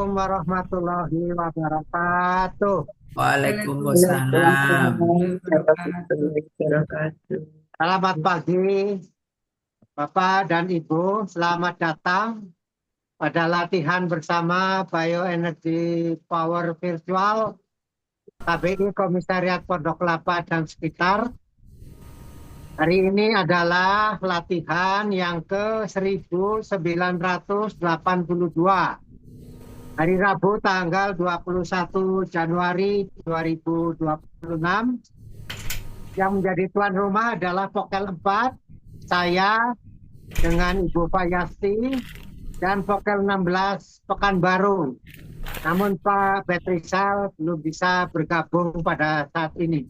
Assalamualaikum warahmatullahi wabarakatuh. Waalaikumsalam. Waalaikumsalam warahmatullahi wabarakatuh. Selamat pagi, Bapak dan Ibu. Selamat datang pada latihan bersama Bioenergy Power Virtual KBI Komisariat Pondok Kelapa dan sekitar. Hari ini adalah latihan yang ke-1982. Hari Rabu tanggal 21 Januari 2026. Yang menjadi tuan rumah adalah Pokel 4, saya dengan Ibu Fayasti, dan Pokel 16 Pekanbaru. Namun Pak Betrisal belum bisa bergabung pada saat ini.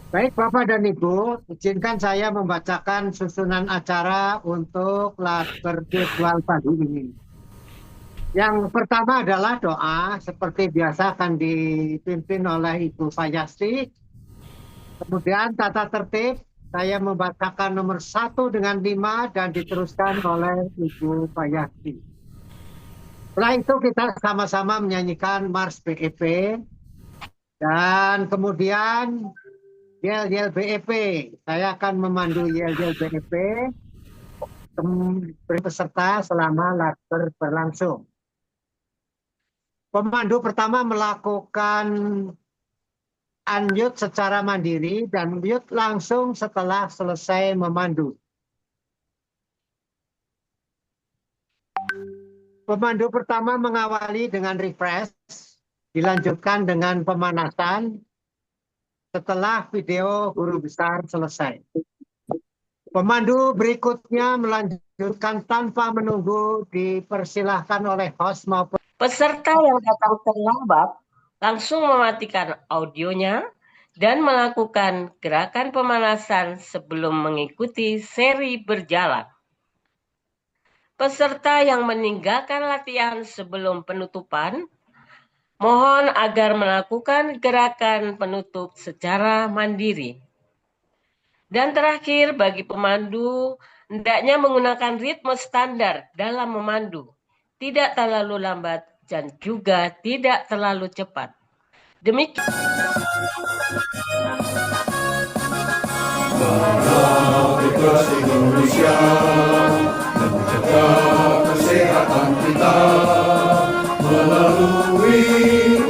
Baik Bapak dan Ibu, izinkan saya membacakan susunan acara untuk laber virtual pagi ini. Yang pertama adalah doa, seperti biasa akan dipimpin oleh Ibu Fayasti. Kemudian tata tertib, saya membacakan nomor 1 dengan 5 dan diteruskan oleh Ibu Fayasti. Setelah itu kita sama-sama menyanyikan Mars BEP dan kemudian Yel-Yel BEP. Saya akan memandu Yel-Yel BEP peserta selama laber berlangsung. Pemandu pertama melakukan unmute secara mandiri dan mute langsung setelah selesai memandu. Pemandu pertama mengawali dengan refresh, dilanjutkan dengan pemanasan setelah video guru besar selesai. Pemandu berikutnya melanjutkan tanpa menunggu, dipersilahkan oleh host maupun peserta yang datang terlambat langsung mematikan audionya dan melakukan gerakan pemanasan sebelum mengikuti seri berjalan. Peserta yang meninggalkan latihan sebelum penutupan, mohon agar melakukan gerakan penutup secara mandiri. Dan terakhir, bagi pemandu, hendaknya menggunakan ritme standar dalam memandu, tidak terlalu lambat dan juga tidak terlalu cepat. Demikian. Bangsa Indonesia menjaga kesehatan kita melalui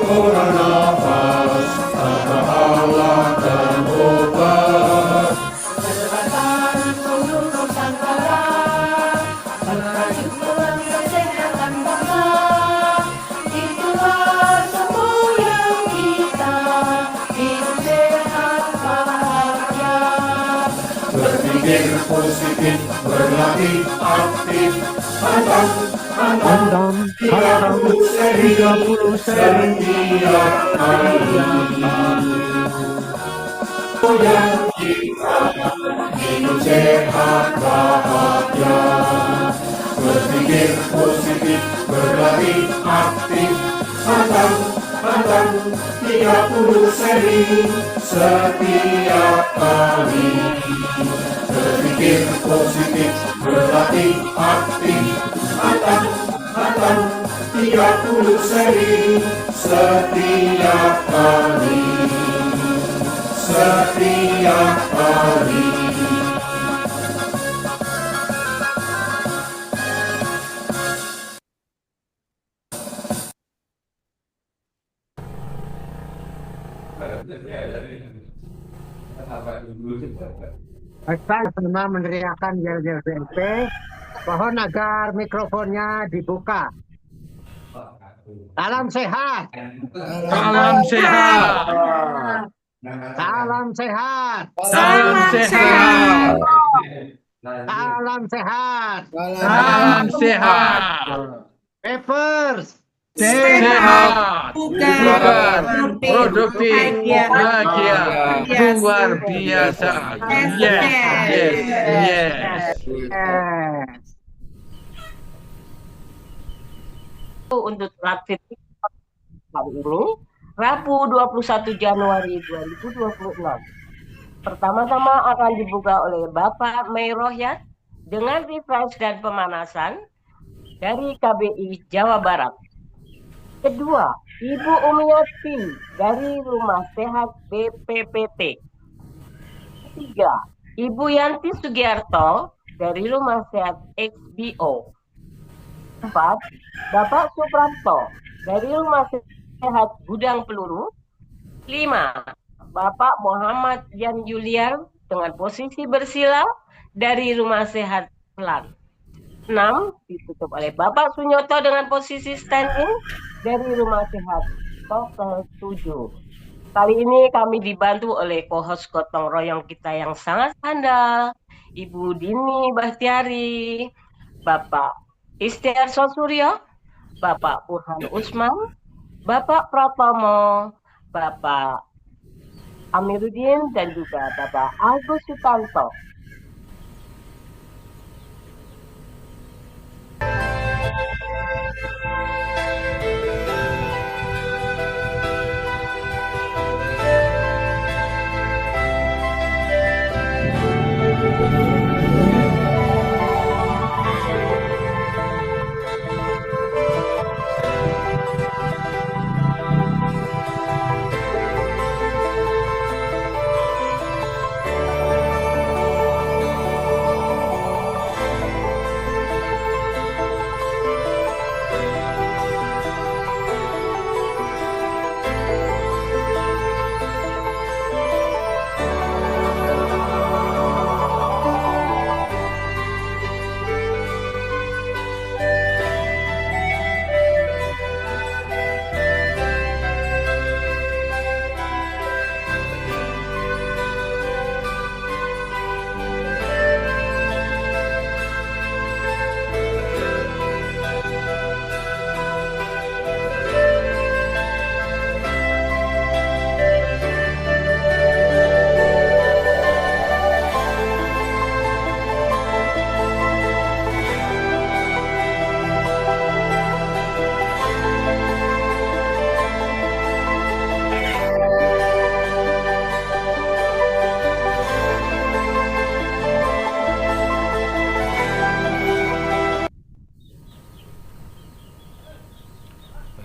orang nafas, tata Allah dan obat. Kesehatan untuk Nusantara, merajukan kesehatan bangsa, itulah semboyan kita, hidup sehat bahagia. Berpikir positif, berlatih aktif, hantam 30 seri setiap hari. Yang kita hidup sehat bahagia. Berpikir positif, berlatih aktif, hantam 30 seri setiap hari. Berpikir positif, berlatih aktif, hantam 30 seri setiap hari. Setiap hari. saya pernah meneriakan Yel-Yel BEP. Mohon agar mikrofonnya dibuka. Salam sehat. Salam sehat. Salam sehat. Salam sehat. Salam sehat. Salam sehat. Papers. Sehat. Bukan. Produktif. Bahagia. Luar biasa. Yes. Yes. Yes. Yes. Untuk latih hari ini, Rabu 21 Januari 2026. Pertama-tama akan dibuka oleh Bapak Mei Rohyat dengan refresh dan pemanasan dari KBI Jawa Barat. Kedua, Ibu Umiati dari Rumah Sehat BPPT. Ketiga, Ibu Yanti Sugiarto dari Rumah Sehat XBO. 4. Bapak Suprapto dari Rumah Sehat Gudang Peluru. 5. Bapak Muhammad Yan Julian dengan posisi bersila dari Rumah Sehat Pelan. 6. Ditutup oleh Bapak Sunyoto dengan posisi standing dari Rumah Sehat Total 7. Kali ini kami dibantu oleh co-host gotong royong kita yang sangat handal, Ibu Dini Bahtiari, Bapak Istiarso Suryo, Bapak Burhan Usman, Bapak Pratomo, Bapak Amiruddin, dan juga Bapak Agus Sutanto.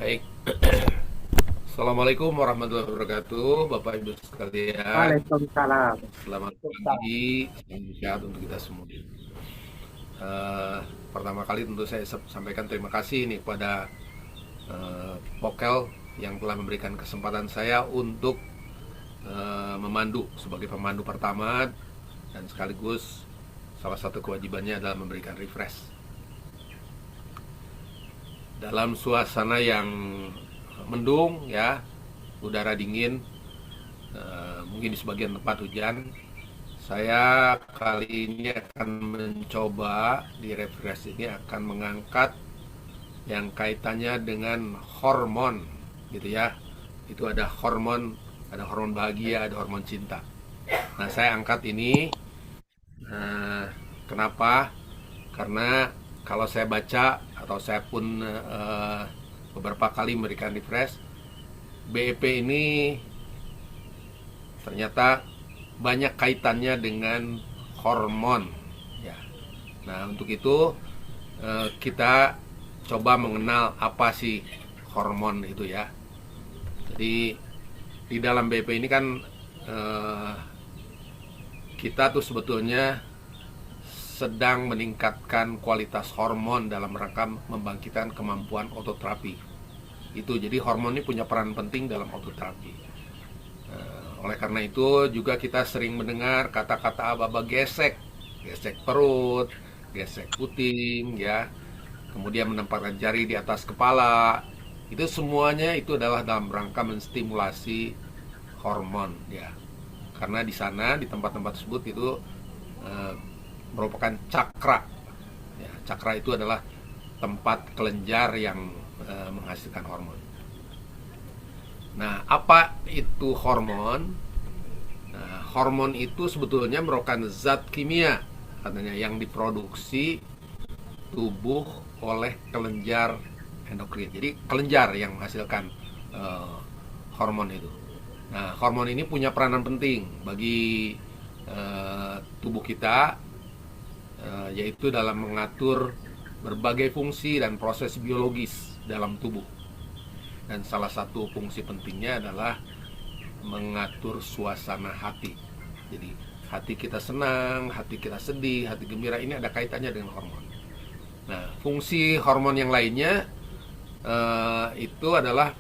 Baik. Assalamualaikum warahmatullahi wabarakatuh, Bapak Ibu sekalian. Waalaikumsalam. Selamat pagi, salam sehat untuk kita semua. Pertama kali tentu saya sampaikan terima kasih nih kepada Pokel yang telah memberikan kesempatan saya untuk memandu sebagai pemandu pertama, dan sekaligus salah satu kewajibannya adalah memberikan refresh dalam suasana yang mendung ya, udara dingin, mungkin di sebagian tempat hujan. Saya kali ini akan mencoba di refresh ini akan mengangkat yang kaitannya dengan hormon gitu ya. Itu ada hormon bahagia, ada hormon cinta. Nah, saya angkat ini kenapa? Karena kalau saya baca atau saya pun beberapa kali memberikan refresh, BEP ini ternyata banyak kaitannya dengan hormon ya. Nah, untuk itu kita coba mengenal apa sih hormon itu ya. Jadi di dalam BEP ini kan kita tuh sebetulnya sedang meningkatkan kualitas hormon dalam rangka membangkitkan kemampuan ototerapi. Itu jadi hormon ini punya peran penting dalam ototerapi. Oleh karena itu juga kita sering mendengar kata-kata aba-aba gesek perut, gesek puting ya. Kemudian menempatkan jari di atas kepala. Itu semuanya itu adalah dalam rangka menstimulasi hormon ya. Karena di sana di tempat-tempat tersebut itu merupakan cakra ya, cakra itu adalah tempat kelenjar yang menghasilkan hormon. Nah, apa itu hormon? Nah, hormon itu sebetulnya merupakan zat kimia katanya yang diproduksi tubuh oleh kelenjar endokrin. Jadi kelenjar yang menghasilkan hormon itu. Nah, hormon ini punya peranan penting bagi tubuh kita, yaitu dalam mengatur berbagai fungsi dan proses biologis dalam tubuh. Dan salah satu fungsi pentingnya adalah mengatur suasana hati. Jadi hati kita senang, hati kita sedih, hati gembira, ini ada kaitannya dengan hormon. Nah, fungsi hormon yang lainnya itu adalah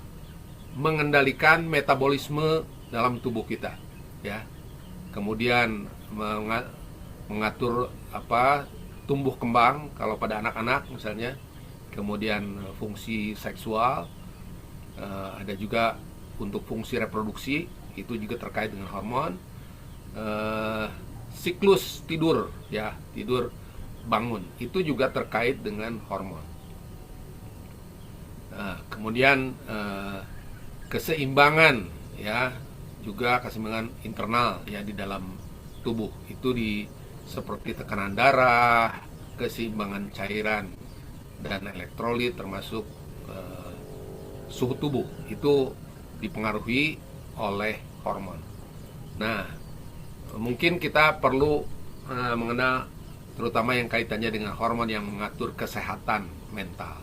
mengendalikan metabolisme dalam tubuh kita, ya. Kemudian mengatur tumbuh kembang kalau pada anak-anak misalnya. Kemudian fungsi seksual, ada juga untuk fungsi reproduksi, itu juga terkait dengan hormon. Siklus tidur, ya, tidur bangun, itu juga terkait dengan hormon. Kemudian keseimbangan, ya, juga keseimbangan internal, ya, di dalam tubuh itu seperti tekanan darah, keseimbangan cairan dan elektrolit, termasuk suhu tubuh itu dipengaruhi oleh hormon. Nah, mungkin kita perlu mengenal terutama yang kaitannya dengan hormon yang mengatur kesehatan mental.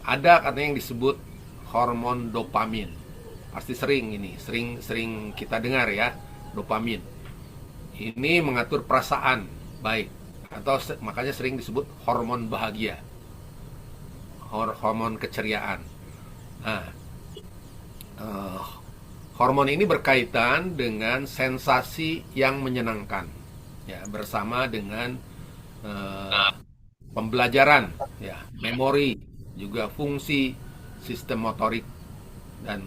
Ada katanya yang disebut hormon dopamin. Pasti sering kita dengar, ya, dopamin. Ini mengatur perasaan baik, atau makanya sering disebut hormon bahagia, hormon keceriaan. Nah, hormon ini berkaitan dengan sensasi yang menyenangkan, ya, bersama dengan pembelajaran, ya, memori, juga fungsi sistem motorik, dan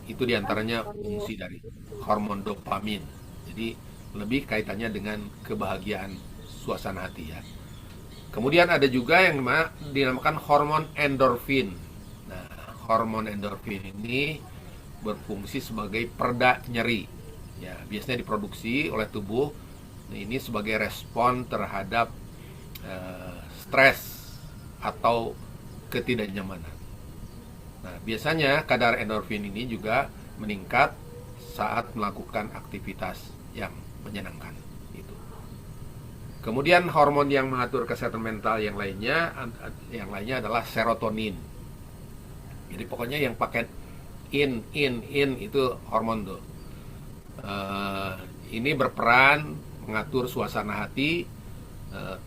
itu diantaranya fungsi dari hormon dopamin. Jadi lebih kaitannya dengan kebahagiaan suasana hati, ya. Kemudian ada juga yang dinamakan hormon endorfin. Nah, hormon endorfin ini berfungsi sebagai pereda nyeri, ya, biasanya diproduksi oleh tubuh. Nah, ini sebagai respon terhadap stres atau ketidaknyamanan. Nah, biasanya kadar endorfin ini juga meningkat saat melakukan aktivitas yang menyenangkan itu. Kemudian hormon yang mengatur kesehatan mental yang lainnya adalah serotonin. Jadi pokoknya yang pakai in itu hormon tuh. Ini berperan mengatur suasana hati,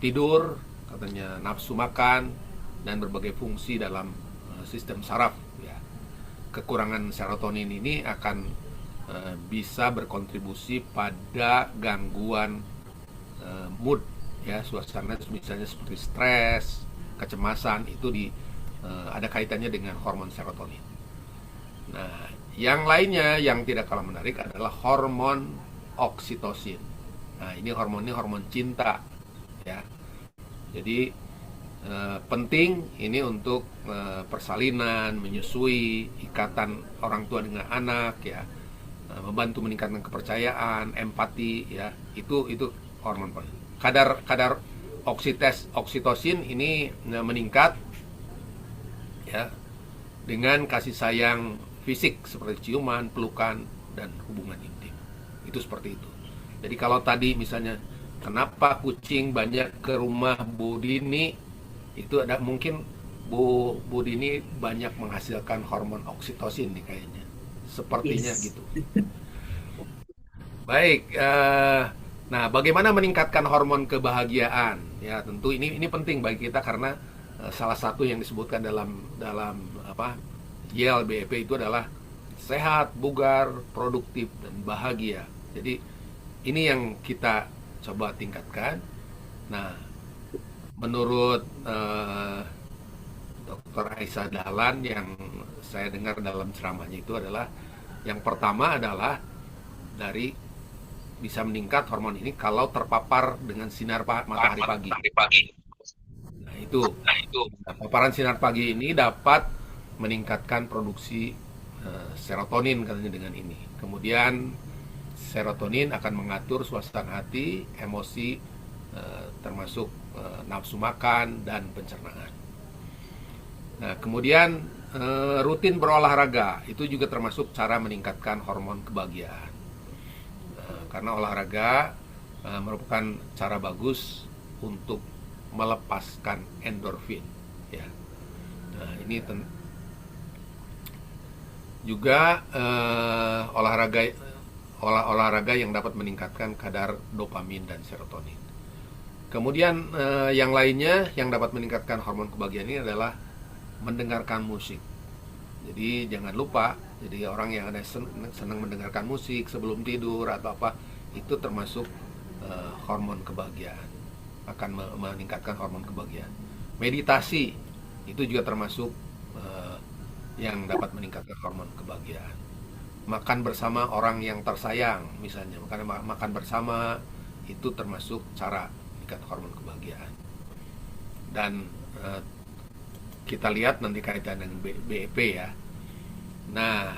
tidur, katanya nafsu makan, dan berbagai fungsi dalam sistem saraf, ya. Kekurangan serotonin ini akan bisa berkontribusi pada gangguan mood, ya, suasana, misalnya seperti stres, kecemasan, itu ada kaitannya dengan hormon serotonin. Nah, yang lainnya yang tidak kalah menarik adalah hormon oksitosin. Nah, ini hormon cinta, ya. Jadi penting ini untuk persalinan, menyusui, ikatan orang tua dengan anak, ya, membantu meningkatkan kepercayaan, empati, ya, itu hormon. Kadar oksitosin ini meningkat, ya, dengan kasih sayang fisik seperti ciuman, pelukan, dan hubungan intim. Itu seperti itu. Jadi kalau tadi misalnya kenapa kucing banyak ke rumah Bu Dini, itu ada mungkin Bu Dini banyak menghasilkan hormon oksitosin nih kayaknya. Sepertinya gitu. Baik, nah, bagaimana meningkatkan hormon kebahagiaan? Ya, tentu ini penting bagi kita karena salah satu yang disebutkan dalam YLBEP itu adalah sehat, bugar, produktif, dan bahagia. Jadi ini yang kita coba tingkatkan. Nah, menurut Dr. Aisyah Dahlan yang saya dengar dalam ceramahnya itu adalah yang pertama adalah dari bisa meningkat hormon ini kalau terpapar dengan sinar matahari pagi. Nah, itu paparan sinar pagi ini dapat meningkatkan produksi serotonin katanya dengan ini. Kemudian serotonin akan mengatur suasana hati, emosi, termasuk nafsu makan dan pencernaan. Nah, kemudian rutin berolahraga itu juga termasuk cara meningkatkan hormon kebahagiaan. Karena olahraga merupakan cara bagus untuk melepaskan endorfin, ya. Nah, ini Juga olahraga yang dapat meningkatkan kadar dopamin dan serotonin. Kemudian yang lainnya yang dapat meningkatkan hormon kebahagiaan ini adalah mendengarkan musik. Jadi jangan lupa, jadi orang yang ada senang mendengarkan musik sebelum tidur atau apa, itu termasuk hormon kebahagiaan, akan meningkatkan hormon kebahagiaan. Meditasi itu juga termasuk yang dapat meningkatkan hormon kebahagiaan. Makan bersama orang yang tersayang, misalnya makan bersama, itu termasuk cara meningkatkan hormon kebahagiaan. Dan kita lihat nanti kaitan dengan BEP ya. Nah,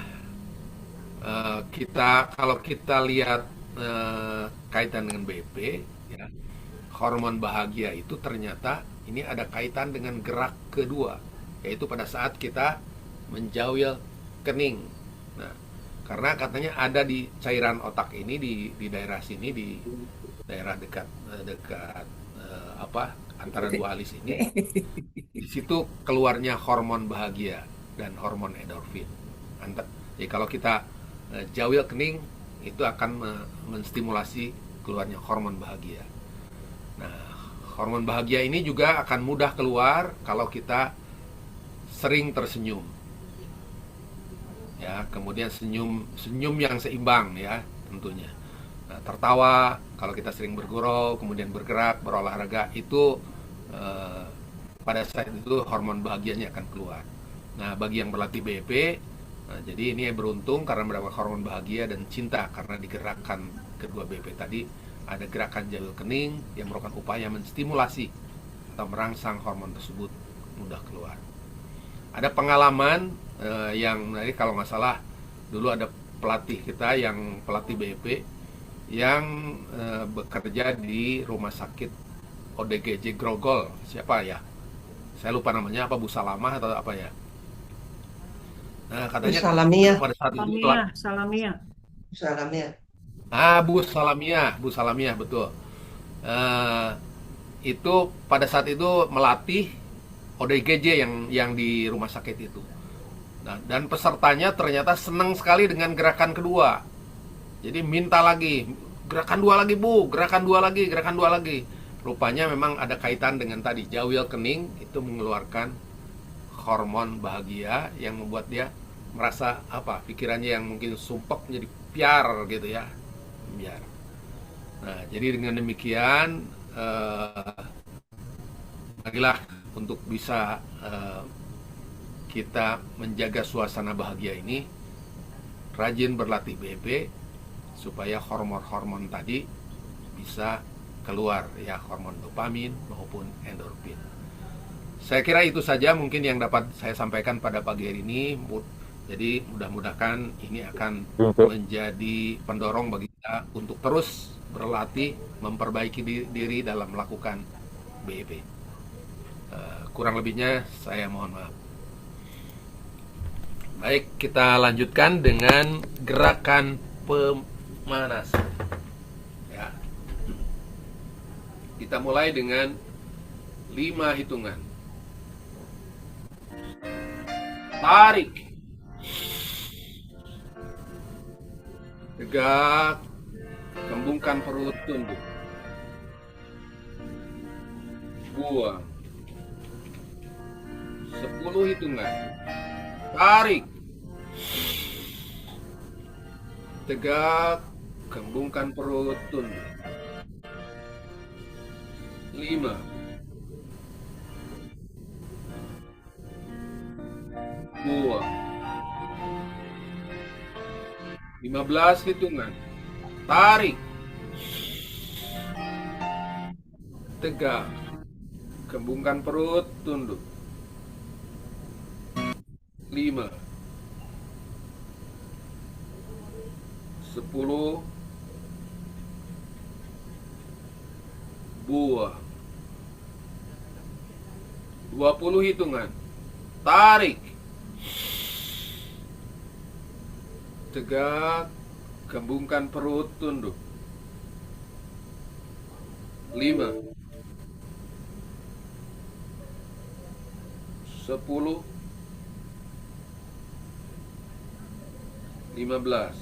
kalau kita lihat kaitan dengan BEP ya, hormon bahagia itu ternyata ini ada kaitan dengan gerak kedua, yaitu pada saat kita menjauhil kening. Nah, karena katanya ada di cairan otak ini, di daerah sini, di daerah dekat antara dua alis ini, di situ keluarnya hormon bahagia dan hormon endorfin. Jadi kalau kita jauhil kening, itu akan menstimulasi keluarnya hormon bahagia. Nah, hormon bahagia ini juga akan mudah keluar kalau kita sering tersenyum. Ya, kemudian senyum yang seimbang ya tentunya. Nah, tertawa, kalau kita sering bergurau, kemudian bergerak, berolahraga, itu pada saat itu hormon bahagianya akan keluar. Nah, bagi yang berlatih BEP, jadi ini beruntung karena mendapat hormon bahagia dan cinta, karena digerakkan kedua BEP tadi, ada gerakan jauhil kening yang merupakan upaya menstimulasi atau merangsang hormon tersebut mudah keluar. Ada pengalaman yang kalau nggak salah dulu ada pelatih kita yang pelatih BEP yang bekerja di rumah sakit ODGJ Grogol. Siapa ya? Saya lupa namanya, apa Bu Salamah atau apa ya? Nah, katanya Salamiah. pada saat itu Salamiah. Bu Salamiah betul. Itu pada saat itu melatih ODGJ yang di rumah sakit itu. Nah, dan pesertanya ternyata senang sekali dengan gerakan kedua. Jadi minta lagi, gerakan dua lagi Bu, gerakan dua lagi. Rupanya memang ada kaitan dengan tadi, jauhil kening itu mengeluarkan hormon bahagia yang membuat dia merasa pikirannya yang mungkin sumpek menjadi piar gitu ya, biar. Nah, jadi dengan demikian marilah untuk bisa kita menjaga suasana bahagia ini, rajin berlatih BEP supaya hormon-hormon tadi bisa keluar ya, hormon dopamin maupun endorfin. Saya kira itu saja mungkin yang dapat saya sampaikan pada pagi hari ini. Jadi mudah-mudahan ini akan menjadi pendorong bagi kita untuk terus berlatih, memperbaiki diri dalam melakukan BEP. Kurang lebihnya saya mohon maaf. Baik, kita lanjutkan dengan gerakan pemanasan. Ya. Kita mulai dengan 5 hitungan. Tarik. Tegak. Kembungkan perut, tunduk. Buang. 10 hitungan. Tarik. Tegak. Kembungkan perut, tunduk. 5. Buang. 15 hitungan. Tarik. Tegak. Kembungkan perut, tunduk. 5. 10. Buang. 20 hitungan. Tarik. Tegak. Kembungkan perut, tunduk. 5. 10. 15.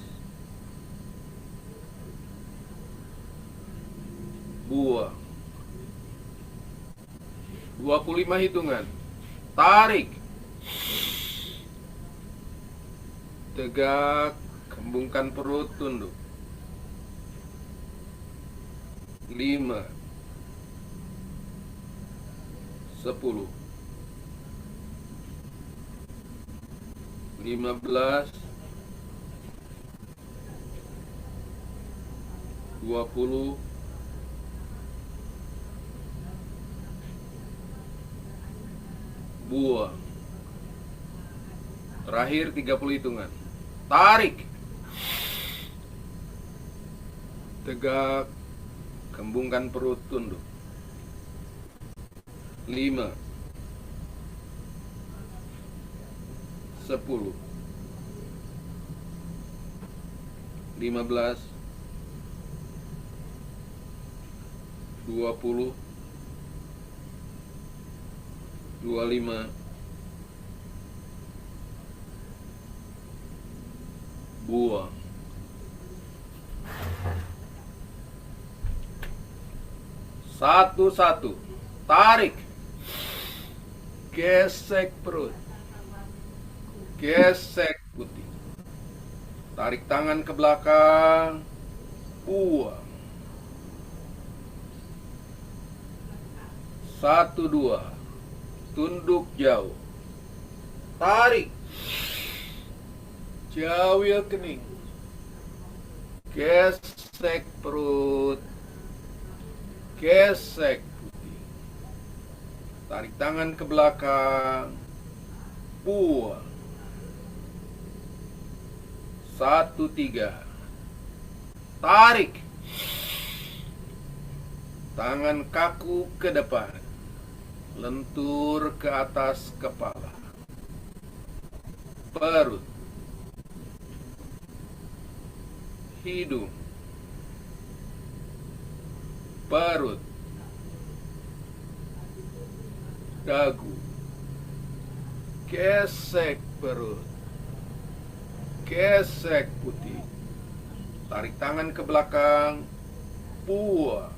Buang. 25 hitungan. Tarik. Tegak, kembungkan perut, tunduk. 5, 10, 15, 20, 20. Buang. Terakhir 30 hitungan. Tarik. Tegak, kembungkan perut, tunduk. 5, 10, 15, 20, 25. Buang. Satu-satu. Tarik. Gesek perut. Gesek putih. Tarik tangan ke belakang. Buang. 1, 2. Tunduk jauh. Tarik. Jawil kening. Gesek perut. Gesek putih. Tarik tangan ke belakang. Buang. 1, 3. Tarik. Tangan kaku ke depan. Lentur ke atas kepala. Perut. Hidung. Perut. Dagu. Gesek perut. Gesek putih. Tarik tangan ke belakang. Buang.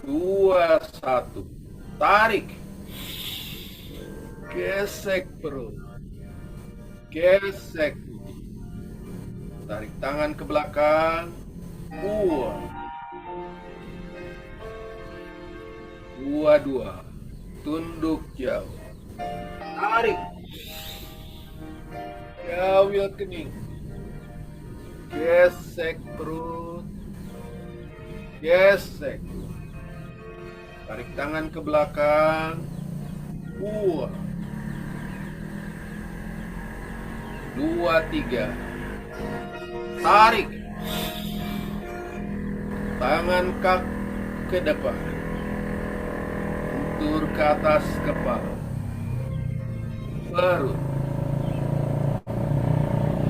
2, 1. Tarik. Gesek perut. Gesek putih. Tarik tangan ke belakang. Buang. 2, 2. Tunduk jauh. Tarik. Jawil kening. Gesek perut. Gesek. Tarik tangan ke belakang. Buang. 2, 3. Tarik. Tangan kaki ke depan. Lentur ke atas kepala. Perut.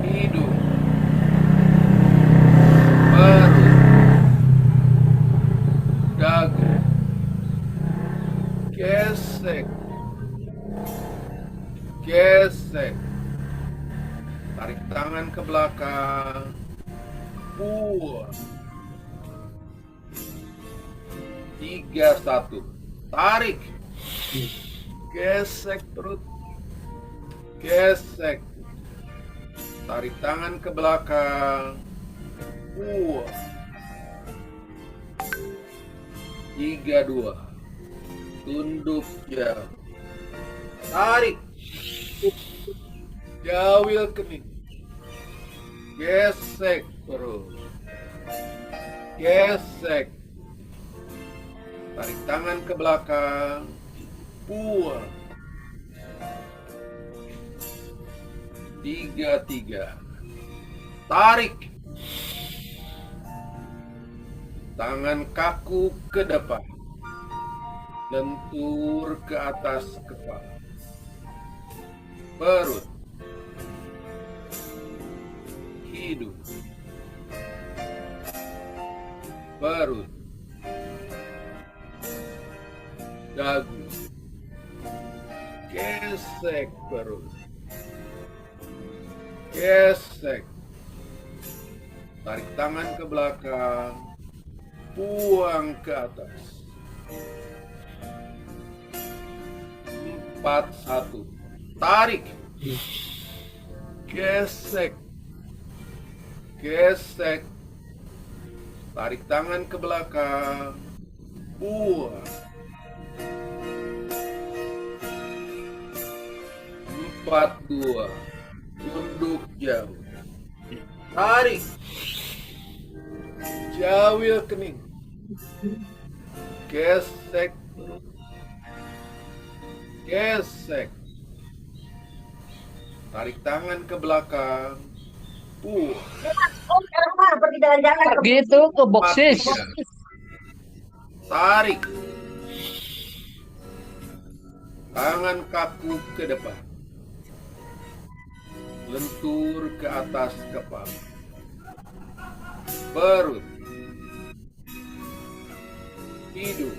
Hidung. Perut. Dagu. Gesek. Gesek. Tarik tangan ke belakang. Buang. 3, 1. Tarik. Gesek perut. Gesek. Tarik tangan ke belakang. Buang. 3, 2. Tunduk jauh. Tarik. Jawil kening. Gesek perut. Gesek. Tarik tangan ke belakang. Buang. 3, 3. Tarik. Tangan kaku ke depan. Lentur ke atas kepala. Perut. Hidung. Perut. Dagu. Gesek perut. gesek, tarik tangan ke belakang, buang ke atas. 4-1, tarik, gesek, gesek, tarik tangan ke belakang, buang. 4-2, tunduk jauh, tarik, jawil kening, gesek, gesek, tarik tangan ke belakang, buang. Gitu ke boksis. 4-3, tarik, tangan kaku ke depan, lentur ke atas kepala, perut, hidung,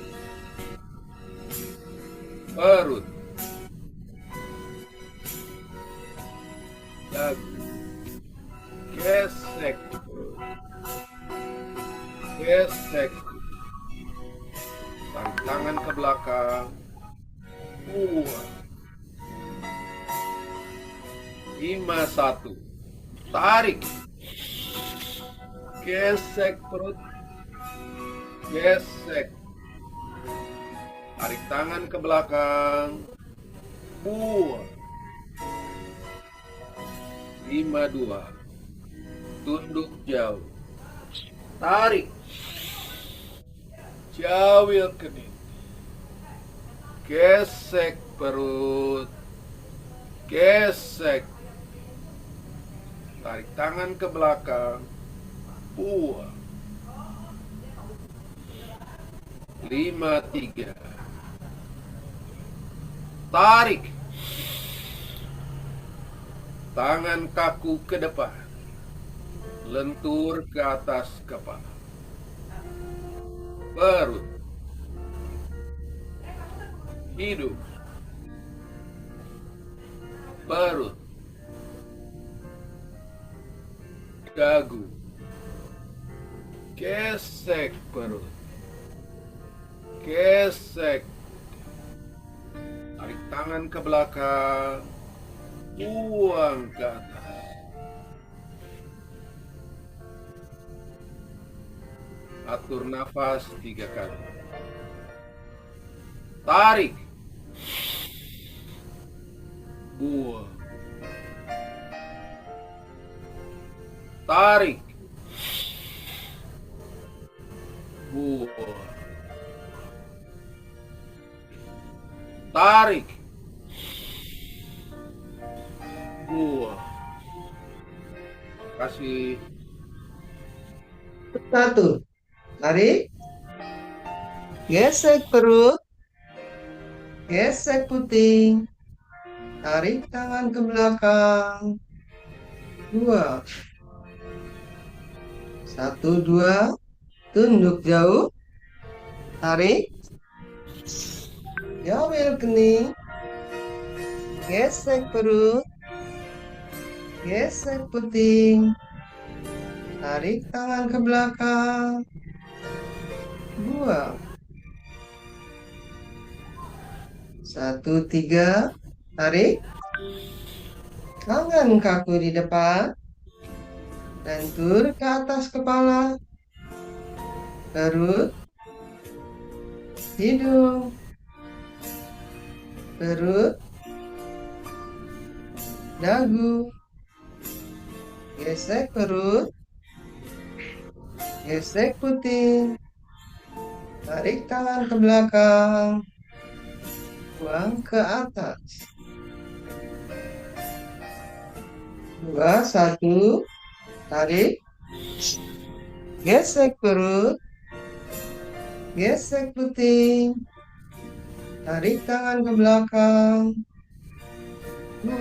perut, dagu, gesek, gesek, tarik tangan ke belakang, buang. 5-1, tarik, gesek perut, gesek, tarik tangan ke belakang, buang. 5-2, tunduk jauh, tarik, jawil kening, gesek perut, gesek, tarik tangan ke belakang, buang. 5-3, tarik, tangan kaku ke depan, lentur ke atas kepala, perut, hidung, perut, dagu, gesek perut, gesek, tarik tangan ke belakang, buang ke atas. Atur nafas 3 kali. Tarik, buang, tarik, buang, tarik, buang. Kasih. 1, tarik, gesek perut, gesek puting, tarik tangan ke belakang, 2, 1-2, tunduk jauh, tarik, jawil kening, gesek perut, gesek puting, tarik tangan ke belakang, 2, 1-3, tarik, tangan kaku di depan, lentur ke atas kepala, perut, hidung, perut, dagu, gesek perut, gesek puting, tarik tangan ke belakang, buang ke atas. 2, 1, tarik, gesek perut, gesek puting, tarik tangan ke belakang, 2,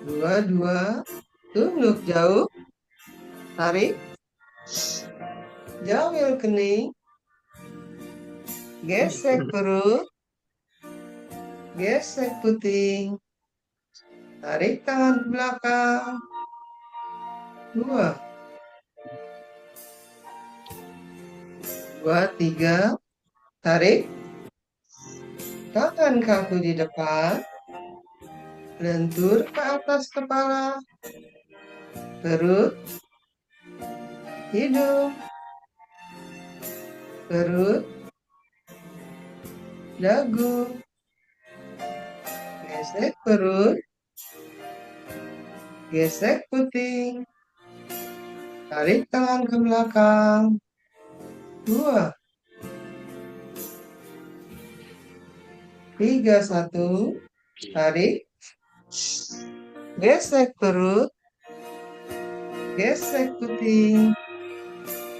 2, tunduk jauh, tarik, jawil kening, gesek perut, gesek puting, Tarik tangan ke belakang. 2, 2, 3. Tarik. Tangan kaku di depan. Lentur ke atas kepala. Perut. Hidung. Perut. Dagu. Gesek perut. Gesek puting. Tarik tangan ke belakang. 2, 3, 1. Tarik. Gesek perut. Gesek puting.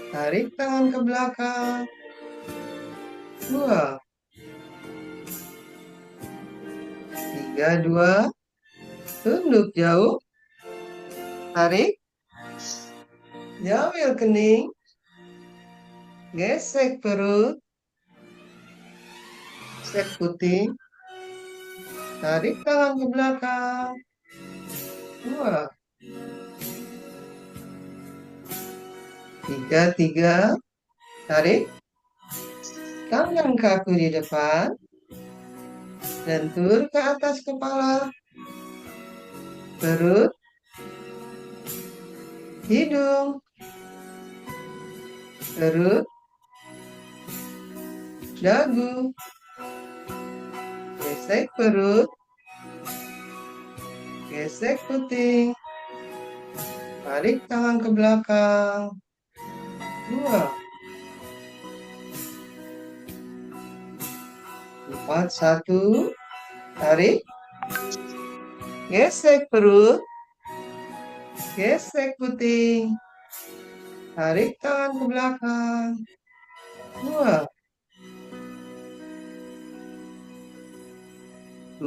Tarik tangan ke belakang. 2, 3, 2. Tunduk jauh. Tarik. Jamil kening. Gesek perut. Gesek puting. Tarik tangan ke belakang. 2, 3, 3. Tarik. Tangan kaku di depan. Lentur ke atas kepala. Perut. Hidung. Perut. Dagu. Gesek perut. Gesek puting. Tarik tangan ke belakang. 2, 4, 1. Tarik. Gesek perut. Gesek puting. Tarik tangan ke belakang. 2,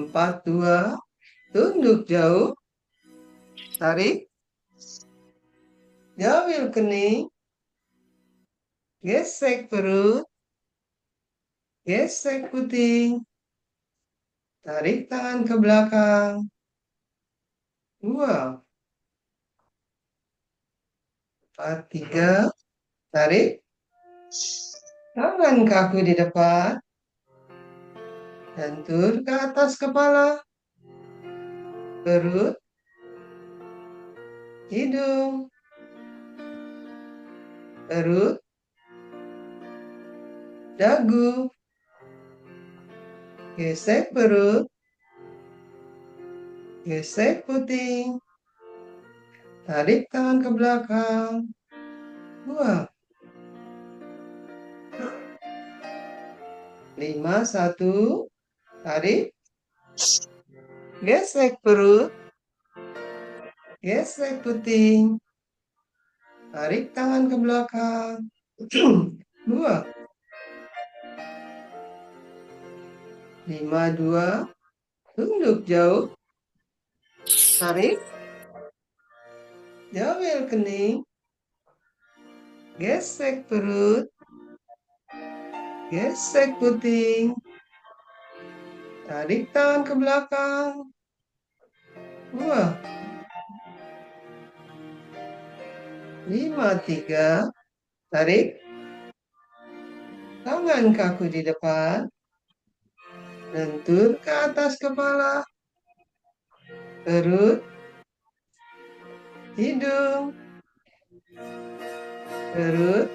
4, 2. Tunduk jauh. Tarik. Jamil kening. Gesek perut. Gesek puting. Tarik tangan ke belakang. 2, 4, 3. Tarik. Tangan kaku di depan. Lentur ke atas kepala. Perut. Hidung. Perut. Dagu. Gesek perut. Gesek puting. Tarik tangan ke belakang. 2, 5, 1. Tarik. Gesek perut. Gesek puting. Tarik tangan ke belakang. 2, 5, 2. Tunduk jauh. Tarik. Jamil kening. Gesek perut. Gesek puting. Tarik tangan ke belakang. 2, 5, 3. Tarik. Tangan kaku di depan. Lentur ke atas kepala. Perut. Hidung. Perut.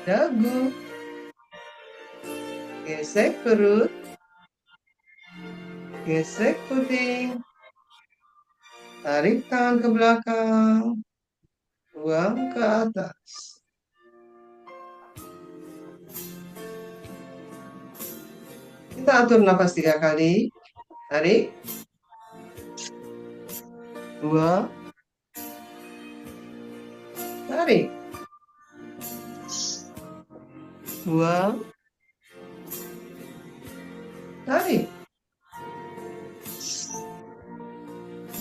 Dagu. Gesek perut. Gesek puting. Tarik tangan ke belakang. Buang ke atas. Kita atur napas 3 kali. Tarik. 2. Tarik. 2. Tarik.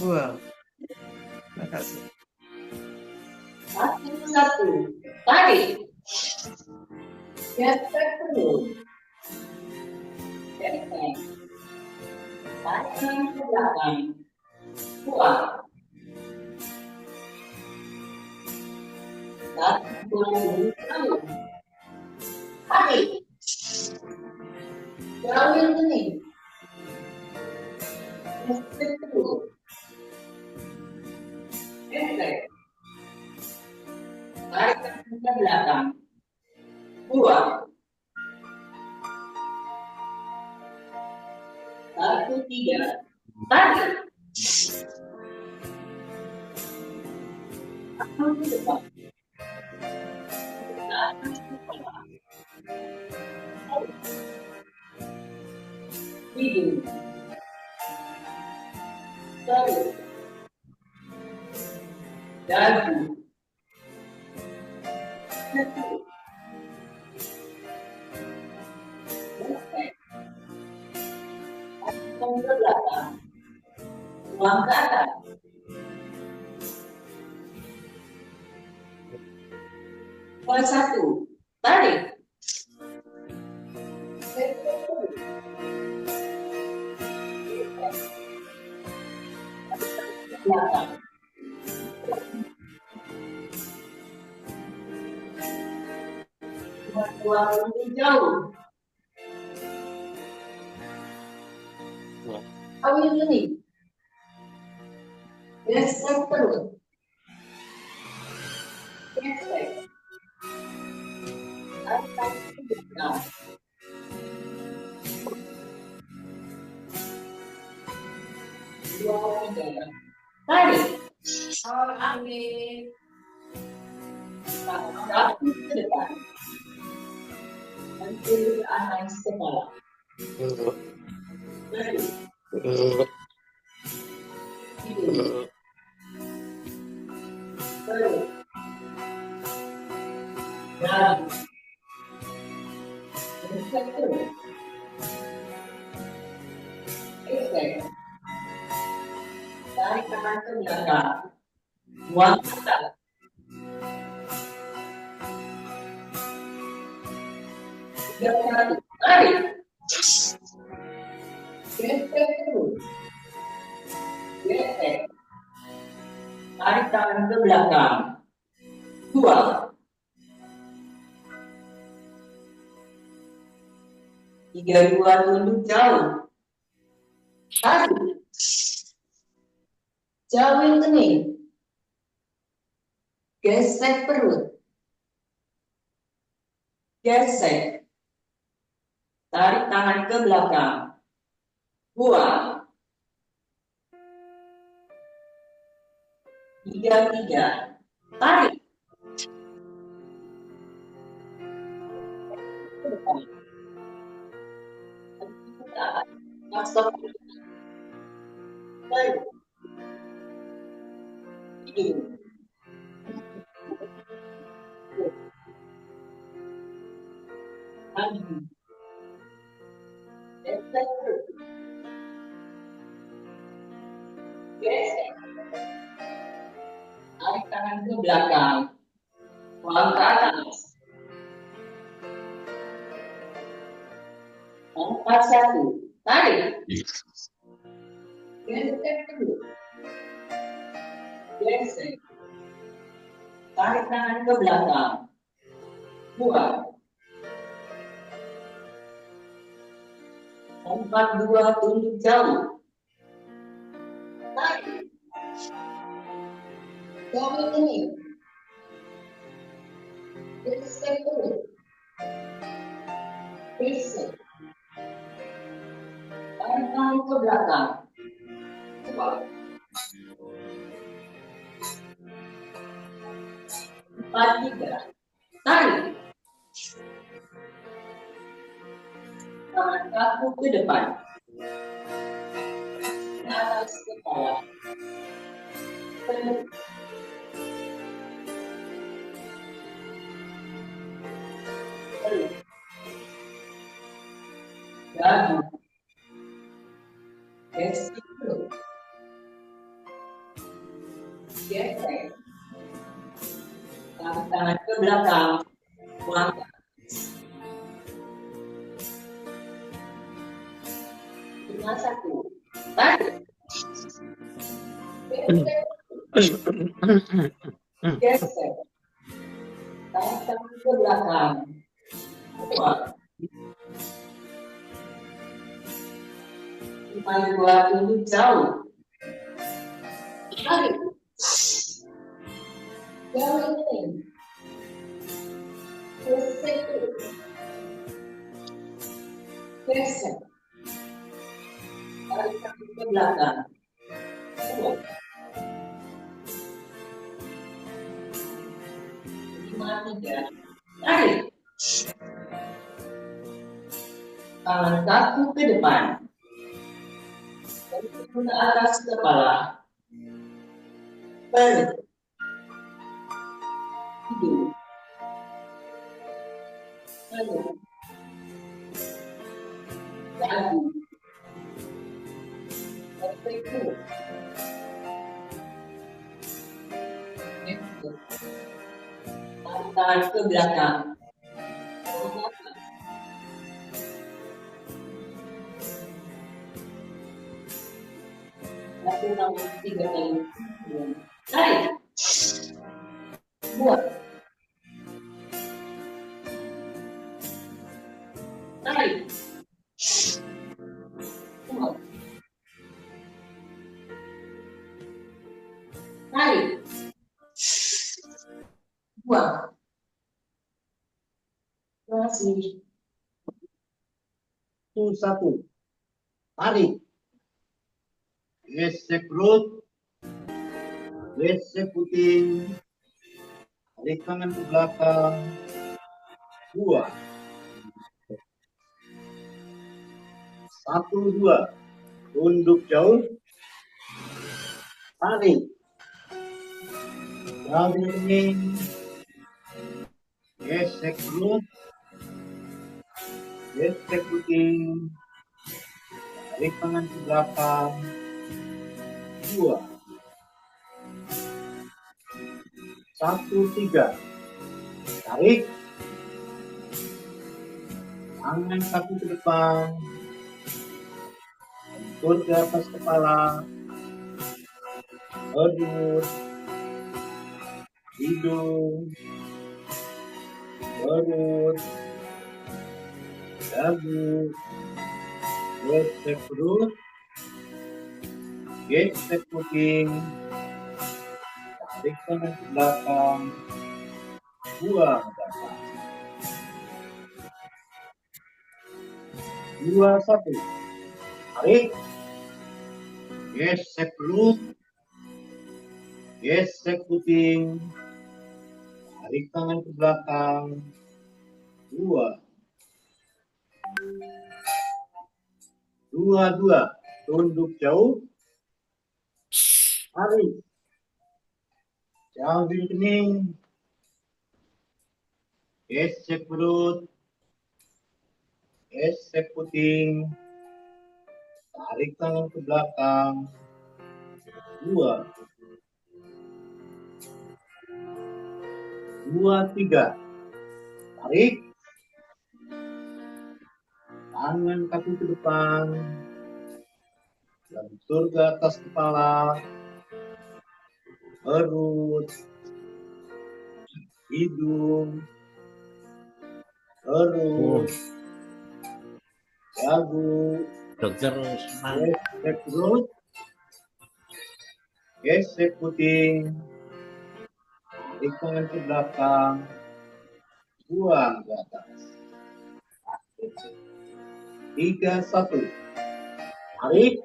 2. Terima kasih. 1. Tarik. Gesek perut. Gesek. Tarik tangan ke belakang. Buang. Satu, dua, tiga. Tarik. Jauhin kening. Gesek terus. Gesek. Tarik tangan ke belakang. Buang. Satu, tiga. Tarik. Tangan ke depan. Atas kepala. Hidung. Perut. Dagu. Kaki. Gesek. Tangan ke belakang. Buang ke atas. Poin 1. Tarik. Belakang. Buang lebih jauh. Awil kening. Gesek perut. Gesek. Tarik tangan ke belakang. Dua, tiga. Tarik. Amin. Kaki ke depan. Hancur atas kepala. Perut. Hidung. Perut. Dagu. Gesek terus. Gesek. Tarik tangan ke belakang. Buang ke atas. Tiga, satu. Tarik. Gesek terus. Gesek. Tarik tangan ke belakang. Buang. Tiga, dua, tunduk jauh. Tarik. Jauhin kening. Gesek perut. Gesek. Tarik tangan ke belakang. Buang. Tiga, tiga. Tarik. Masuk. Tarik. Hidung. Kaki. Gesek perut. Gesek. Tarik tangan ke belakang. Buang ke atas. 4, 1. Tarik. Gesek terus. Gesek. Tarik tangan ke belakang. Buang. 4, 2, tunduk jauh. Tarik. Jauhin kening. Gesek terus. Gesek. Tarik tangan ke belakang. Buang. 4, 3. Tarik. Tangan kaku ke depan. Atas kepala. Perut. Perut. Dagu. Gesek perut. Gesek. Tarik tangan ke belakang. Buang. 5, 1. Tarik. Geser. Tarik kaki ke belakang. Keluar. 5, 2, tunduk jauh. Tarik. Jauh ini. Geser. Geser. Tarik kaki ke belakang. Keluar. 5, 3. Tarik. Tangan kaku ke depan. Ke atas kepala. Balik. Hidung. Balik. Dagu. Berteku. Tarik tangan ke belakang. Lakukan 3 kali. Tarik. Buat. Tarik. Buat. Tarik. Buat. Masih. 1. Tarik. Gesek perut. Gesek puting. Tarik tangan ke belakang. 2. 1, 2. Tunduk jauh. Tarik. Jauh kening. Gesek perut. Gesek puting. Tarik tangan ke belakang. 2. 1, 3. Tarik. Tangan kaki ke depan. Lentur ke atas kepala. Perut. Hidung. Perut. Dagu. Gesek perut. Gesek puting. Tarik tangan ke belakang. Buang ke atas. 2, 1. Tarik. Gesek perut. Gesek puting. Tarik tangan ke belakang. 2. 2, 2. Tunduk jauh. Tarik. Jauh kening. Gesek perut. Gesek puting. Tarik tangan ke belakang. 2. 2, 3. Tarik. Tangan kaki ke depan. Lentur ke atas kepala. Perut. Hidung. Perut. Dagu. Dokter Usman. Gesek perut. Gesek puting. Tarik tangan ke belakang. Buang ke atas. 3, 1. Tarik.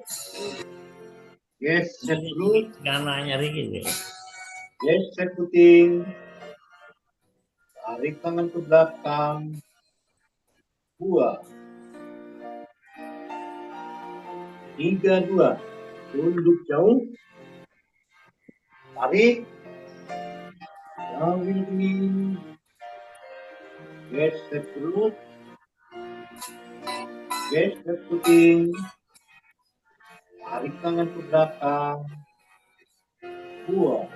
Gesek perut. Karena nyari gitu. Gesek puting. Tarik tangan ke belakang. Buang. 3, 2. Tunduk jauh. Tarik. Jauh ini. Gesek perut. Gesek puting. Tarik tangan ke belakang. Buang.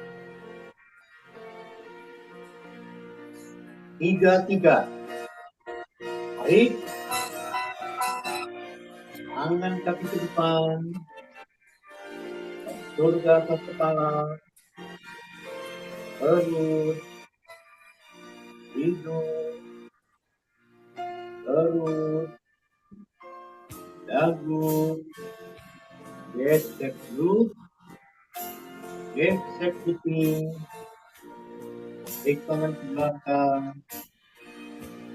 3, 3. Tarik. Tangan kaki ke depan. Lentur ke atas kepala. Perut. Hidung. Perut. Dagu. Gesek perut. Gesek kuping. Tarik tangan ke belakang.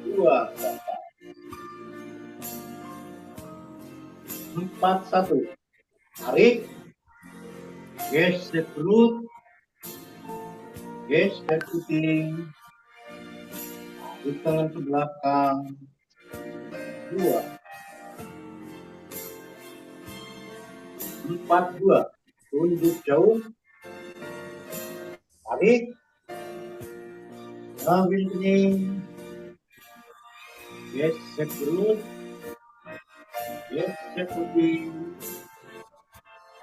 2 ke atas. 4, 1. Tarik. Gesek perut. Gesek kuping. Tarik tangan ke belakang. 2. 4, 2. Tunjuk jauh. Tarik. Ambil kening. Gesek perut. Gesek kuping.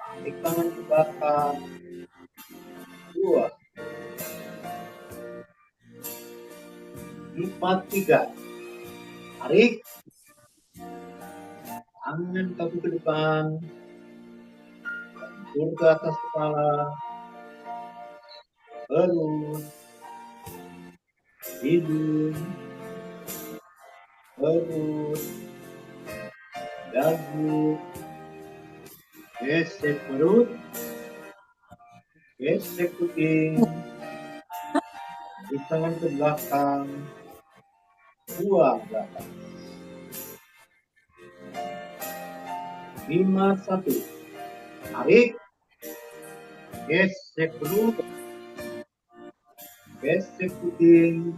Tarik tangan ke belakang. 2. 4, 3. Tarik. Tangan kaki ke depan. Lentur ke atas kepala. Perut. Hidung. Perut. Dagu. Gesek perut. Gesek kuping. Tarik tangan ke belakang. 2 belakang. 5, 1. Tarik. Gesek perut. Gesek kuping.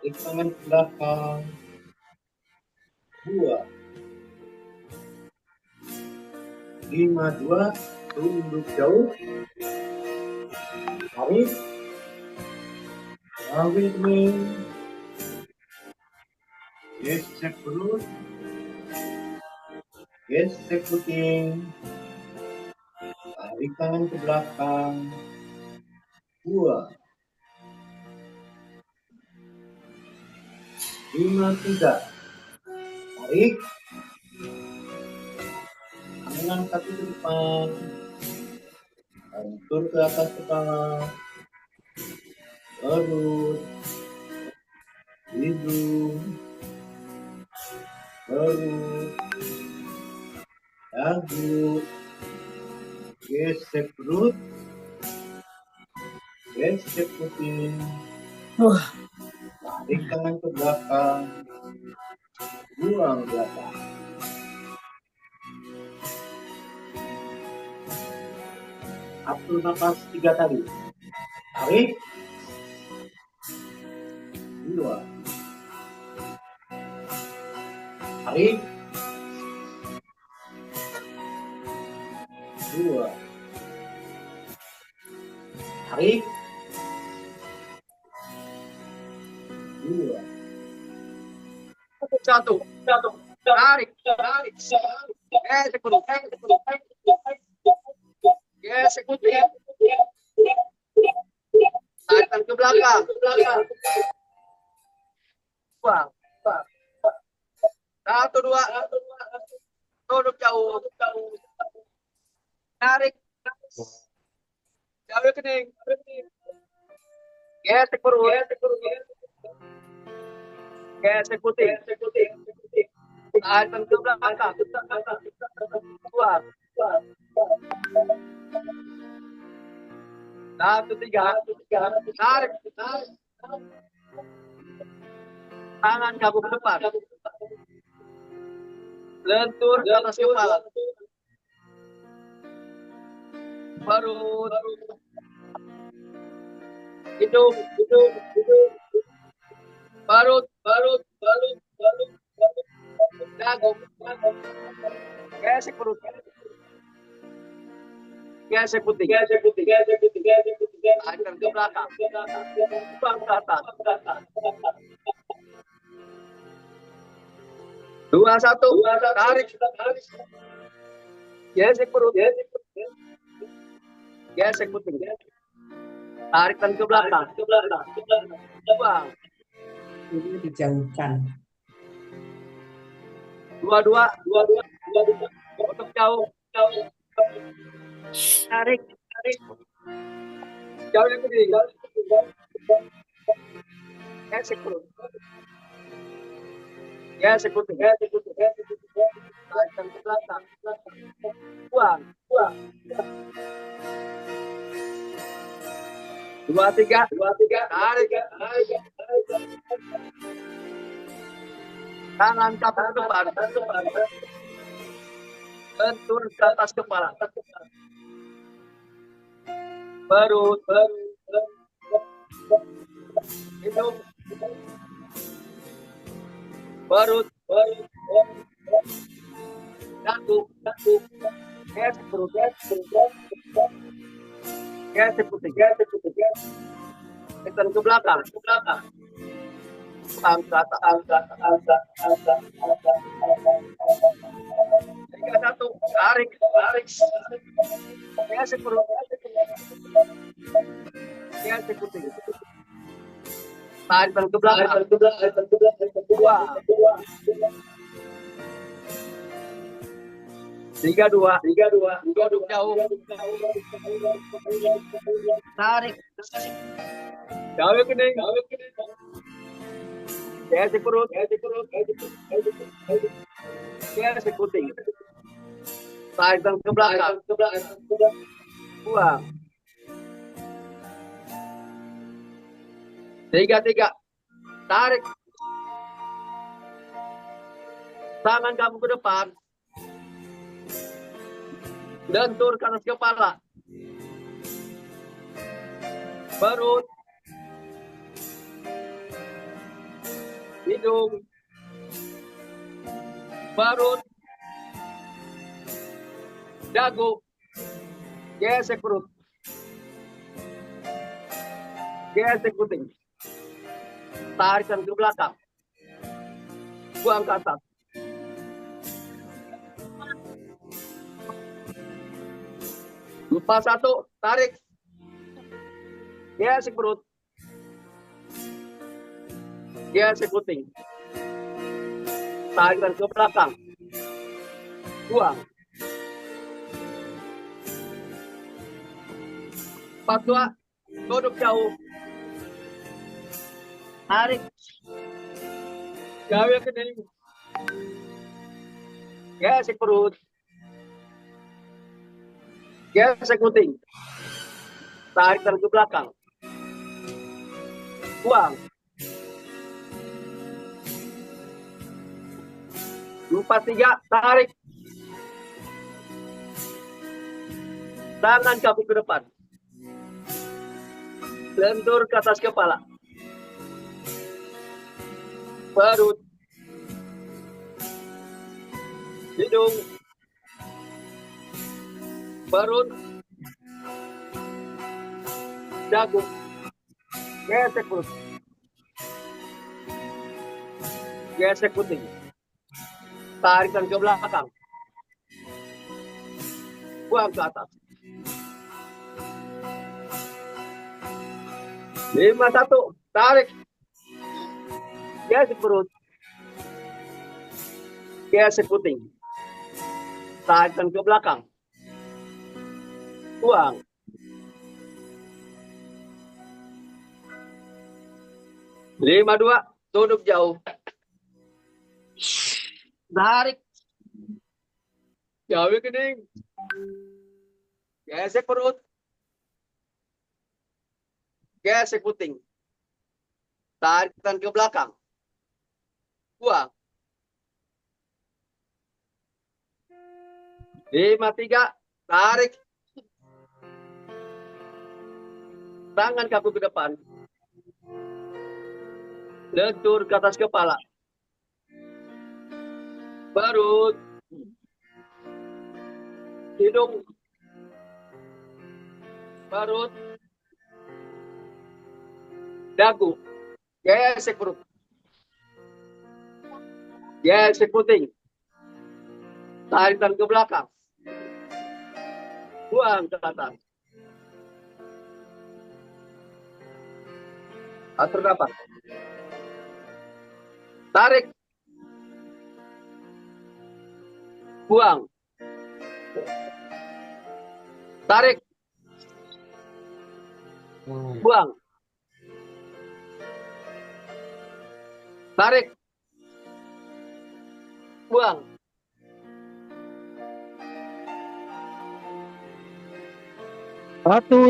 Tarik tangan ke belakang. 2. 5, 2. Tunduk jauh. Tarik. Ambil kening. Gesek perut. Gesek kuping. Tarik tangan ke belakang. 2. 5, 3. Tarik. Tangan kaki ke depan. Lentur ke atas kepala. Perut. Hidung. Perut. Dagu. Gesek perut. Gesek kuping. Tarik tangan ke belakang. Buang belakang. Atur nafas 3 kali. Tarik. 2. Tarik. 2. Tarik. 2. 1. Tarik. Gesek perut. Gesek kuping. Tarik ke belakang. 2. 1, 2. Tunduk jauh. Tarik. Jauh kening. Gesek perut. Gesek putih. Tarik ke belakang. 2. 1, 3. Tarik. Tangan kamu ke depan. Lentur ke atas kepala. Perut. Hidung. Perut. Dagu. Gesek perut. Gesek putih. Tarik ke belakang. Buang ke atas. 2, 1. Tarik. Gesek perut. Gesek putih. Tarik ke belakang. Buang. Ini dijauhkan. 2. Untuk jauh. Tarik, tarik. Jauh yang gede, gesek perut. Gesek perut, gesek perut, gesek perut. Tarik ke belakang, buang, buang. 2, 3, tarik, tarik. Tangan kapan ke depan, bentur ke atas kepala. Perut, hidung, perut, dagu, gesek perut, gesek putih, tekan ke belakang, angkat, 3, 1, tarik, gesek perut, gesek putih, tarik ke belakang, 2, 3, 2, duduk jauh, tarik, jauh kening, gesek perut, gesek putih, tarik ke belakang, buang, 3, tarik, tangan kamu ke depan, lentur ke atas kepala, perut, hidung, perut, dagu, gesek perut, gesek putih, tarikan ke belakang, buang ke atas. 4, 1, tarik, gesek perut, gesek putih, tarikan ke belakang, buang. 4, 2, duduk jauh, tarik, jauh kening, gesek perut, gesek putih, tarik ke belakang, buang. 4, 3, tarik, tangan kamu ke depan, lentur ke atas kepala, perut, hidung, perut, dagu, gesek perut, gesek putih, tarikan ke belakang, buang ke atas. 5, 1, tarik, gesek perut, gesek putih, tarikan ke belakang, buang. 5, 2, duduk jauh, tarik, jauh kening, gesek perut, gesek putih, tarikan ke belakang, buang. 5, 3, tarik, tangan kaku ke depan, lentur ke atas kepala, perut, hidung, perut, dagu, gesek perut, gesek putih, tarikan ke belakang, buang ke atas. Atur nafas, tarik, buang, Tarik. Buang. Tarik. Buang.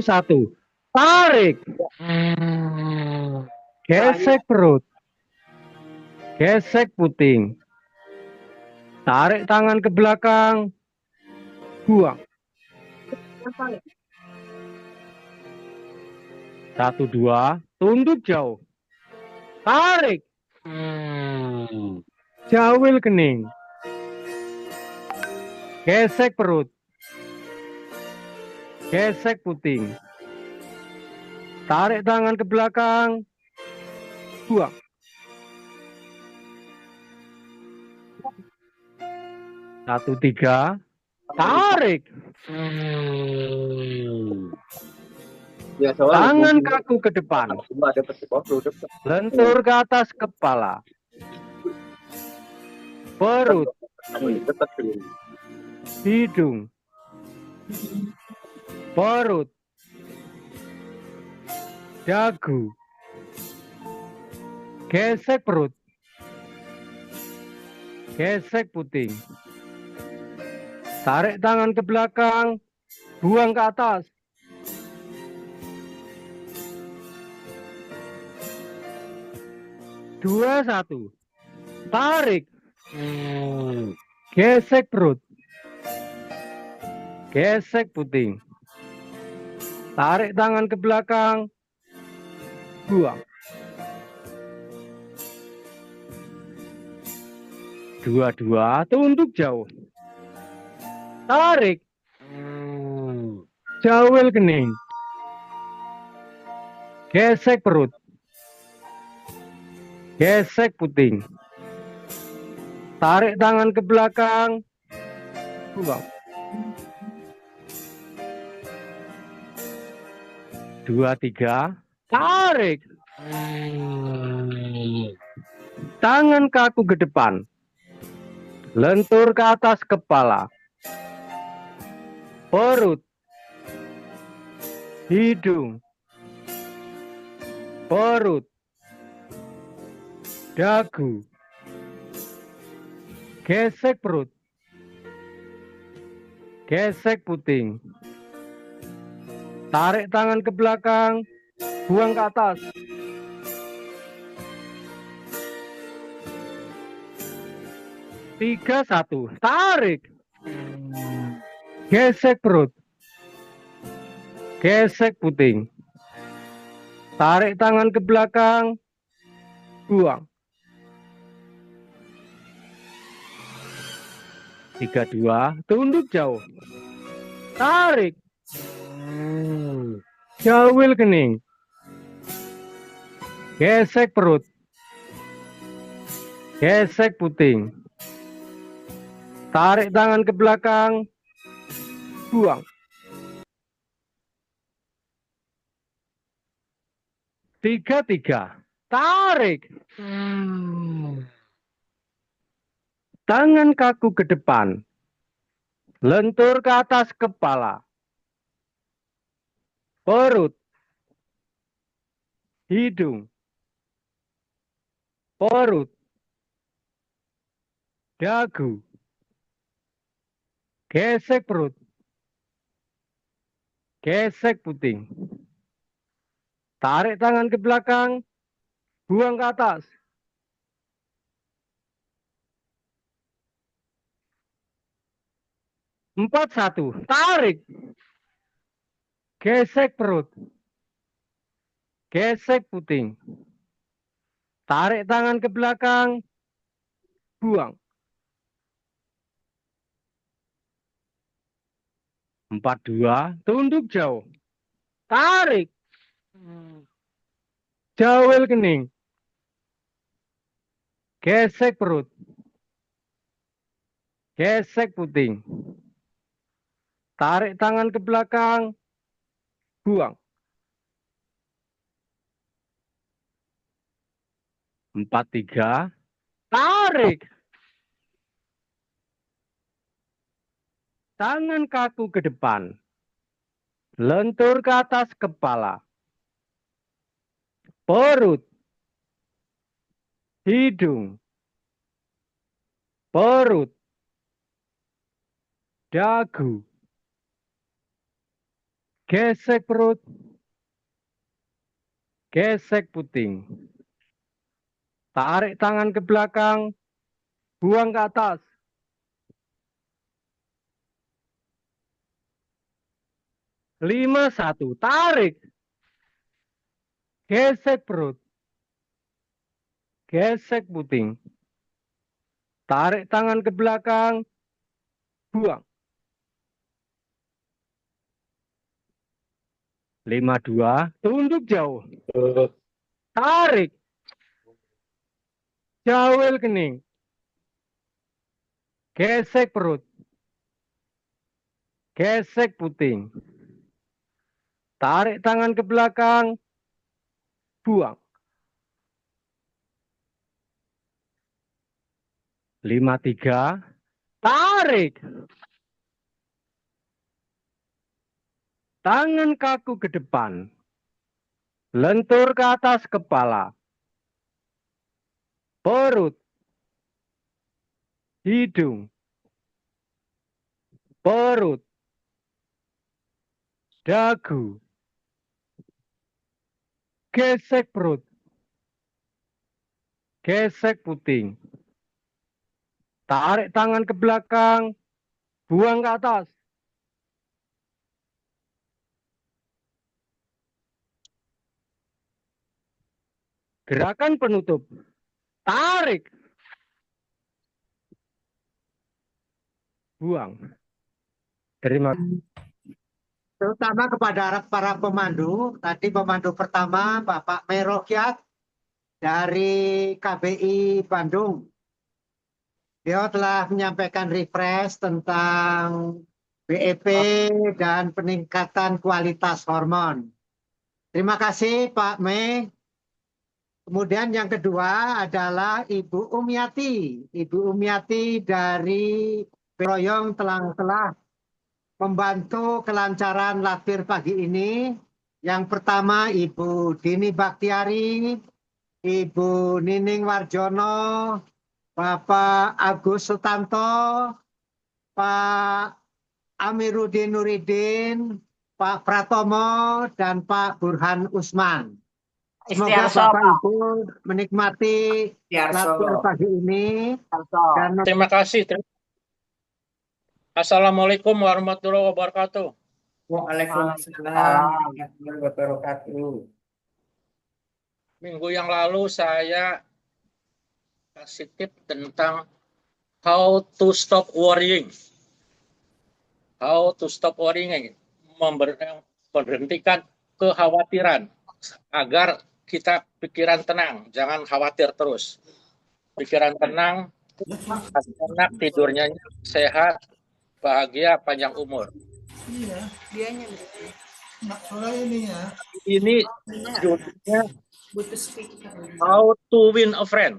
Satu. Tarik. Gesek perut. Gesek puting. Tarik tangan ke belakang. Buang. 1, 2. Tunduk jauh. Tarik. Jawil kening. Gesek perut. Gesek puting. Tarik tangan ke belakang. Buang. 1, 3. Tarik. Tangan kaku ke depan. Lentur ke atas kepala. Perut. Hidung. Perut. Dagu. Gesek perut. Gesek puting. Tarik tangan ke belakang. Buang ke atas. 2, 1. Tarik. Gesek perut. Gesek puting. Tarik tangan ke belakang. Buang. 2, 2. Tunduk jauh. Tarik. Jawil kening. Gesek perut. Gesek puting. Tarik tangan ke belakang. Buang. 2, 3. Tarik. Tangan kaku ke depan. Lentur ke atas kepala. Perut. Hidung. Perut. Dagu. Gesek perut. Gesek puting. Tarik tangan ke belakang. Buang ke atas. 3, 1. Tarik. Gesek perut. Gesek puting. Tarik tangan ke belakang. Buang. 3, 2. Tunduk jauh. Tarik. Jawil kening. Gesek perut. Gesek puting. Tarik tangan ke belakang. Buang. 3, 3. Tarik. Tangan kaku ke depan. Lentur ke atas kepala. Perut. Hidung. Perut. Dagu. Gesek perut. Gesek puting. Tarik tangan ke belakang. Buang ke atas. 4, 1. Tarik. Gesek perut. Gesek puting. Tarik tangan ke belakang. Buang. 4, 2. Tunduk jauh. Tarik. Jawil kening. Gesek perut. Gesek puting. Tarik tangan ke belakang. Buang. 4, 3. Tarik. Tangan kaku ke depan. lentur ke atas kepala, perut, hidung, perut, dagu, gesek perut, gesek puting, tarik tangan ke belakang, buang ke atas. 5-1, tarik, gesek perut, gesek puting, tarik tangan ke belakang, buang. 5-2, tunduk jauh, tarik, jawel kening, gesek perut, gesek puting, tarik tangan ke belakang, buang. 5-3, tarik, tangan kaku ke depan, lentur ke atas kepala, perut, hidung, perut, dagu, gesek perut, gesek puting, tarik tangan ke belakang, buang ke atas. Gerakan penutup, tarik, buang. Terima kasih. Terutama kepada para pemandu. Tadi pemandu pertama Bapak Merokyat dari KBI Bandung. Dia telah menyampaikan refresh tentang BEP dan peningkatan kualitas hormon. Terima kasih Pak Me. Kemudian yang kedua adalah Ibu Umiati. Ibu Umiati dari Royong telah membantu kelancaran latir pagi ini. Yang pertama Ibu Dini Baktiari, Ibu Nining Warjono, Bapak Agus Sutanto, Pak Amiruddin Nuridin, Pak Pratomo, dan Pak Burhan Usman. Semoga Bapak Ibu menikmati latir pagi ini. Dan Terima kasih. Assalamualaikum warahmatullahi wabarakatuh. Waalaikumsalam warahmatullahi wabarakatuh. Minggu yang lalu saya kasih tip tentang how to stop worrying. How to stop worrying. Memberhentikan kekhawatiran agar kita pikiran tenang, jangan khawatir terus. Pikiran tenang, enak, tidurnya sehat, bahagia, panjang umur. Ini judulnya How to Win a Friend.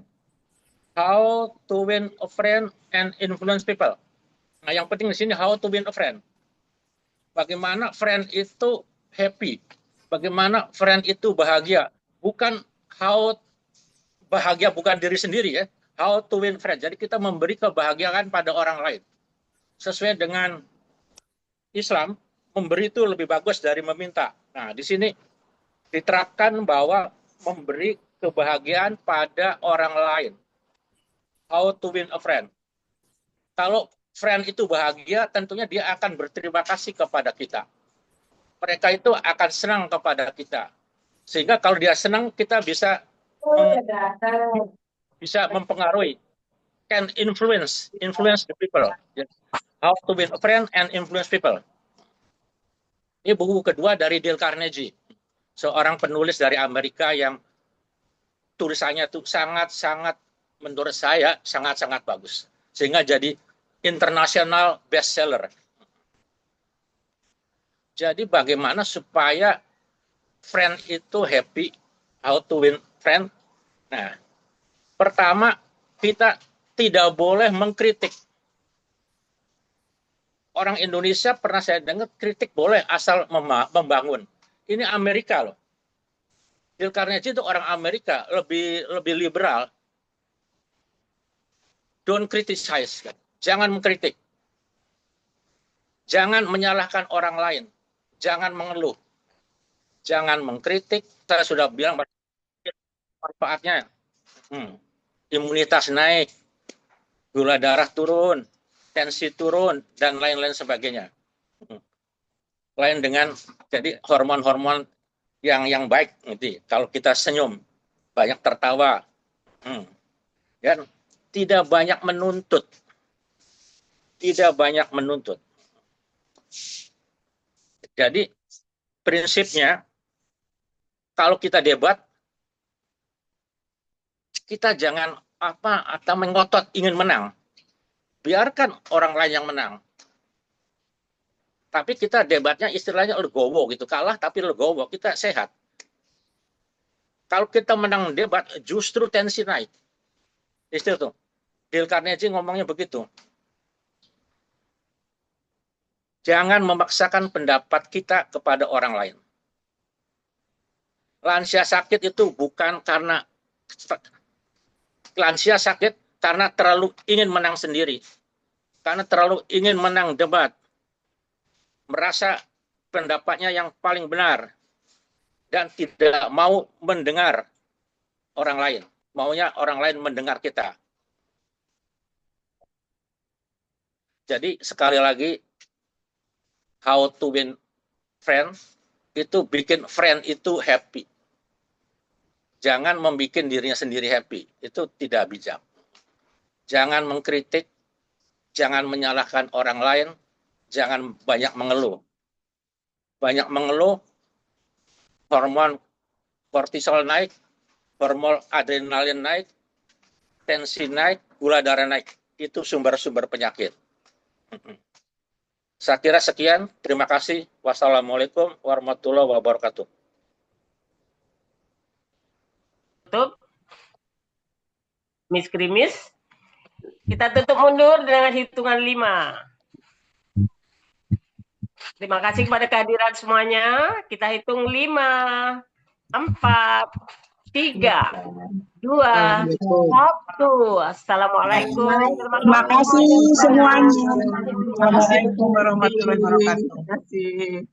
How to win a friend and influence people. Nah, yang penting di sini how to win a friend. Bagaimana friend itu happy, bagaimana friend itu bahagia. Bukan how bahagia bukan diri sendiri ya. How to win friend. Jadi kita memberi kebahagiaan pada orang lain. Sesuai dengan Islam, memberi itu lebih bagus dari meminta. Nah, di sini diterapkan bahwa memberi kebahagiaan pada orang lain. How to win a friend. Kalau friend itu bahagia, tentunya dia akan berterima kasih kepada kita. Mereka itu akan senang kepada kita. Sehingga kalau dia senang, kita bisa mempengaruhi. Can influence the people. How to win a friend and influence people. Ini buku kedua dari Dale Carnegie, seorang penulis dari Amerika yang tulisannya itu sangat-sangat, menurut saya sangat-sangat bagus, sehingga jadi international bestseller. Jadi bagaimana supaya friend itu happy, how to win friend? Nah, pertama kita tidak boleh mengkritik. orang Indonesia pernah saya dengar kritik boleh asal membangun. Ini Amerika loh. Dale Carnegie itu orang Amerika, lebih liberal. Don't criticize. Jangan mengkritik. Jangan menyalahkan orang lain. Jangan mengeluh. Jangan mengkritik. Saya sudah bilang manfaatnya. Imunitas naik. Gula darah turun. Tensi turun. Dan lain-lain sebagainya. Lain dengan jadi hormon-hormon yang baik. Gitu. Kalau kita senyum. Banyak tertawa. Dan tidak banyak menuntut. Tidak banyak menuntut. Jadi prinsipnya kalau kita debat kita jangan atau mengotot ingin menang. Biarkan orang lain yang menang. Tapi kita debatnya istilahnya legowo gitu, kalah tapi legowo, kita sehat. Kalau kita menang debat justru tensi naik. Itu tuh. Dale Carnegie ngomongnya begitu. Jangan memaksakan pendapat kita kepada orang lain. Lansia sakit itu bukan karena lansia sakit karena terlalu ingin menang sendiri. Karena terlalu ingin menang debat. Merasa pendapatnya yang paling benar. Dan tidak mau mendengar orang lain. Maunya orang lain mendengar kita. Jadi sekali lagi, how to win friend, itu bikin friend itu happy. Jangan membuat dirinya sendiri happy. Itu tidak bijak. Jangan mengkritik, jangan menyalahkan orang lain, jangan banyak mengeluh. Banyak mengeluh, hormon kortisol naik, hormon adrenalin naik, tensi naik, gula darah naik. Itu sumber-sumber penyakit. Saya kira sekian. Terima kasih. Wassalamualaikum warahmatullahi wabarakatuh. Tutup. Miss Krimis. Kita tutup mundur dengan hitungan 5. Terima kasih kepada kehadiran semuanya. Kita hitung 5, 4, 3, 2, 1. Assalamualaikum. Terima kasih semuanya. Assalamualaikum warahmatullahi wabarakatuh. Terima kasih.